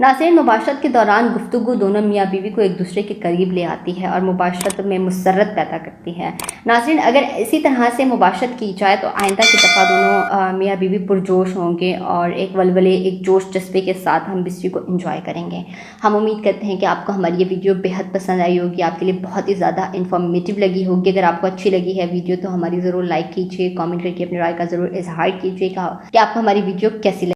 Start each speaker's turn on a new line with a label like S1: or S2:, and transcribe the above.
S1: नाज़रीन, मुबाशरत के दौरान गुफ्तगू दोनों मियाँ बीवी को एक दूसरे के करीब ले आती है और मुबाशरत में मुसर्रत पैदा करती है। नाज़रीन, अगर इसी तरह से मुबाशरत की जाए तो आइंदा की दफ़ा दोनों मियाँ बीवी पुरजोश होंगे और एक वलवले, एक जोश जज्बे के साथ हम बिस्तरी को एंजॉय करेंगे। हम उम्मीद करते हैं कि आपको हमारी ये वीडियो बेहद पसंद आई होगी, आपके लिए बहुत ही ज़्यादा इन्फॉर्मेटिव लगी होगी। अगर आपको अच्छी लगी है वीडियो तो हमारी ज़रूर लाइक कीजिए, कमेंट करके अपनी राय का ज़रूर इजहार कीजिएगा कि आपको हमारी वीडियो कैसी लगी।